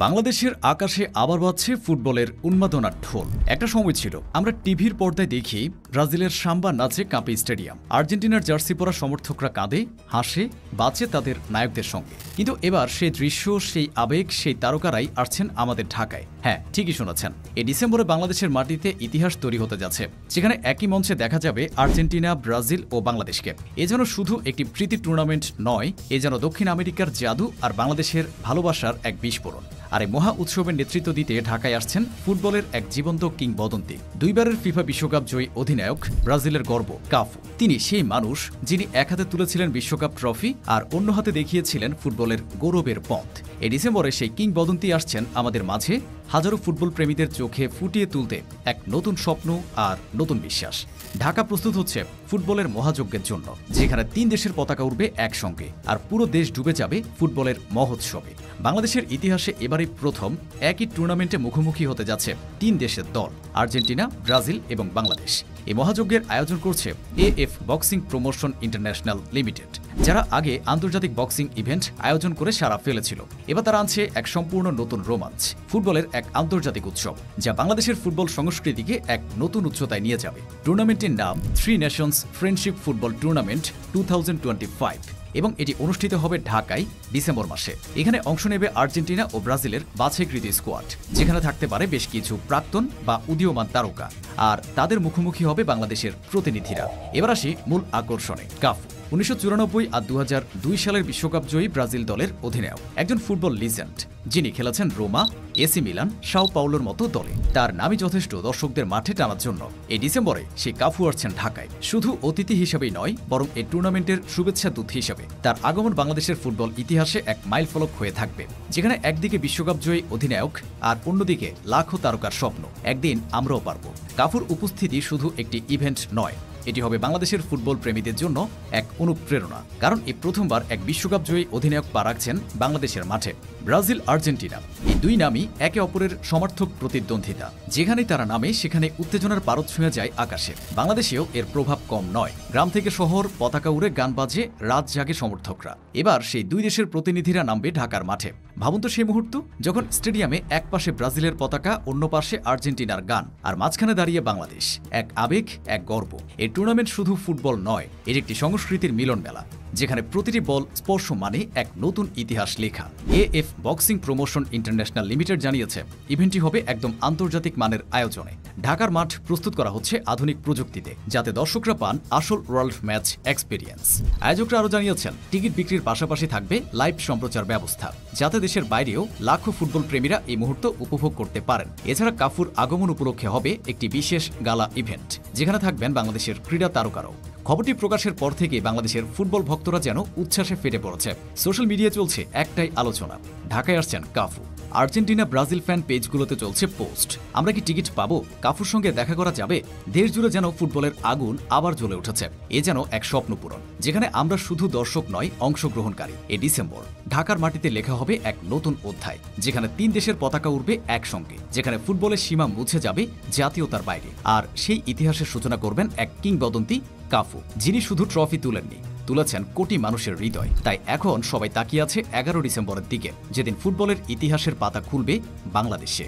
বাংলাদেশের আকাশে আবার বাজছে ফুটবলের উন্মাদনার ঢোল। একটা সময় ছিল আমরা টিভির পর্দায় দেখি ব্রাজিলের সাম্বা নাচে কাঁপে স্টেডিয়াম, আর্জেন্টিনার জার্সি পরা সমর্থকরা কাঁদে, হাসে, বাঁচে তাদের নায়কদের সঙ্গে। কিন্তু এবার সেই দৃশ্য, সেই আবেগ, সেই তারকারাই আসছেন আমাদের ঢাকায়। হ্যাঁ, ঠিকই শুনেছেন, এই ডিসেম্বরে বাংলাদেশের মাটিতে ইতিহাস তৈরি হতে যাচ্ছে, যেখানে একই মঞ্চে দেখা যাবে আর্জেন্টিনা, ব্রাজিল ও বাংলাদেশকে। এ যেন শুধু একটি প্রীতি টুর্নামেন্ট নয়, এ যেন দক্ষিণ আমেরিকার জাদু আর বাংলাদেশের ভালোবাসার এক বিস্ফোরণ। আর এই মহা উৎসবের নেতৃত্ব দিতে ঢাকায় আসছেন ফুটবলের এক জীবন্ত কিংবদন্তি, দুইবারের ফিফা বিশ্বকাপ জয়ী অধিনায়ক, ব্রাজিলের গর্ব কাফু। তিনি সেই মানুষ যিনি এক হাতে তুলেছিলেন বিশ্বকাপ ট্রফি আর অন্য হাতে দেখিয়েছিলেন ফুটবলের গৌরবের পথ। এই ডিসেম্বরে সেই কিংবদন্তি আসছেন আমাদের মাঝে, হাজারো ফুটবল প্রেমীদের চোখে ফুটিয়ে তুলতে এক নতুন স্বপ্ন আর নতুন বিশ্বাস। ঢাকা প্রস্তুত হচ্ছে ফুটবলের মহাযজ্ঞের জন্য, যেখানে 3 দেশের পতাকা উঠবে একসঙ্গে আর পুরো দেশ ডুবে যাবে ফুটবলের মহোৎসবে। বাংলাদেশের ইতিহাসে এবারই প্রথম একই টুর্নামেন্টে মুখোমুখি হতে যাচ্ছে 3 দেশের দল, আর্জেন্টিনা, ব্রাজিল এবং বাংলাদেশ। এই মহাযজ্ঞের আয়োজন করছে AF boxing promotion international limited, যারা আগে আন্তর্জাতিক বক্সিং ইভেন্ট আয়োজন করে সারা ফেলেছিল। এবার তারা আনছে এক সম্পূর্ণ নতুন রোমাঞ্চ, ফুটবলের এক আন্তর্জাতিক উৎসব, যা বাংলাদেশের ফুটবল সংস্কৃতিকে এক নতুন উচ্চতায় নিয়ে যাবে। টুর্নামেন্টের নাম 3 নেশনস ফ্রেন্ডশিপ ফুটবল টুর্নামেন্ট 2025 এবং এটি অনুষ্ঠিত হবে ঢাকায় ডিসেম্বর মাসে। এখানে অংশ নেবে আর্জেন্টিনা ও ব্রাজিলের বাছাইকৃত স্কোয়াড, যেখানে থাকতে পারে বেশ কিছু প্রাক্তন বা উদীয়মান তারকা, আর তাদের মুখোমুখি হবে বাংলাদেশের প্রতিনিধিরা। এবার আসি মূল আকর্ষণে। কাফু 1994 আর 2002 সালের বিশ্বকাপ জয়ী ব্রাজিল দলের অধিনায়ক, একজন ফুটবল লিজেন্ড, যিনি খেলেছেন রোমা, এসি মিলান, সাও পাউলোর মতো দলে। তার নামই যথেষ্ট দর্শকদের মাঠে টানার জন্য। এই ডিসেম্বরে সেই কাফু আসছেন ঢাকায়, শুধু অতিথি হিসেবেই নয়, বরং এই টুর্নামেন্টের শুভেচ্ছা দূত হিসেবে। তার আগমন বাংলাদেশের ফুটবল ইতিহাসে এক মাইলফলক হয়ে থাকবে, যেখানে একদিকে বিশ্বকাপ জয়ী অধিনায়ক আর অন্যদিকে লাখো তারকার স্বপ্ন। একদিন আমরাও পারব। কাফুর উপস্থিতি শুধু একটি ইভেন্ট নয়, এটি হবে বাংলাদেশের ফুটবল প্রেমীদের জন্য এক অনুপ্রেরণা, কারণ এই প্রথমবার এক বিশ্বকাপ জয়ী অধিনায়ক পা রাখছেন বাংলাদেশের মাঠে। ব্রাজিল, আর্জেন্টিনা, এই দুই নামই একে অপরের সমার্থক প্রতিদ্বন্দ্বিতা। যেখানেই তারা নামে সেখানে উত্তেজনার পারদ ছুঁয়ে যায় আকাশে। বাংলাদেশেও এর প্রভাব কম নয়। গ্রাম থেকে শহর, পতাকা উড়ে, গান বাজে, রাত জাগে সমর্থকরা। এবার সেই দুই দেশের প্রতিনিধিরা নামবে ঢাকার মাঠে। ভাবুন তো সেই মুহূর্ত, যখন স্টেডিয়ামে এক পাশে ব্রাজিলের পতাকা, অন্য পাশে আর্জেন্টিনার গান, আর মাঝখানে দাঁড়িয়ে বাংলাদেশ। এক আবেগ, এক গর্ব। এই টুর্নামেন্ট শুধু ফুটবল নয়, এর একটি সংস্কৃতির মিলন মেলা, যেখানে প্রতিটি বল স্পর্শ মানে এক নতুন ইতিহাস লেখা। AF boxing promotion international limited জানিয়েছে, ইভেন্টটি হবে একদম আন্তর্জাতিক মানের আয়োজনে। ঢাকার মাঠ প্রস্তুত করা হচ্ছে আধুনিক প্রযুক্তিতে, যাতে দর্শকরা পান আসল ওয়ার্ল্ড ম্যাচ এক্সপিরিয়েন্স। আয়োজকরা আরও জানিয়েছেন, টিকিট বিক্রির পাশাপাশি থাকবে লাইভ সম্প্রচার ব্যবস্থা, যাতে দেশের বাইরেও লাখো ফুটবল প্রেমীরা এই মুহূর্ত উপভোগ করতে পারেন। এছাড়া কাফুর আগমন উপলক্ষে হবে একটি বিশেষ গালা ইভেন্ট, যেখানে থাকবেন বাংলাদেশের ক্রীড়া তারকারাও। খবরটি প্রকাশের পর থেকে বাংলাদেশের ফুটবল ভক্তরা যেন উচ্ছ্বাসে ফেটে পড়েছে। সোশ্যাল মিডিয়ায় চলছে একটাই আলোচনা, ঢাকায় আসছেন কাফু। আর্জেন্টিনা, ব্রাজিল ফ্যান পেজগুলোতে চলছে পোস্ট, আমরা কি টিকিট পাবো? কাফুর সঙ্গে দেখা করা যাবে? দেশ জুড়ে যেন ফুটবলের আগুন আবার জ্বলে উঠেছে। এ যেন এক স্বপ্ন পূরণ, যেখানে আমরা শুধু দর্শক নয়, অংশগ্রহণকারী। এই ডিসেম্বর ঢাকার মাটিতে লেখা হবে এক নতুন অধ্যায়, যেখানে 3 দেশের পতাকা উঠবে একসঙ্গে, যেখানে ফুটবলের সীমা মুছে যাবে জাতীয়তার বাইরে। আর সেই ইতিহাসের সূচনা করবেন এক কিংবদন্তি কাফু, যিনি শুধু ট্রফি তুলেননি, তুলেছেন কোটি মানুষের হৃদয়। তাই এখন সবাই তাকিয়ে আছে 11 ডিসেম্বরের দিকে, যেদিন ফুটবলের ইতিহাসের পাতা খুলবে বাংলাদেশে।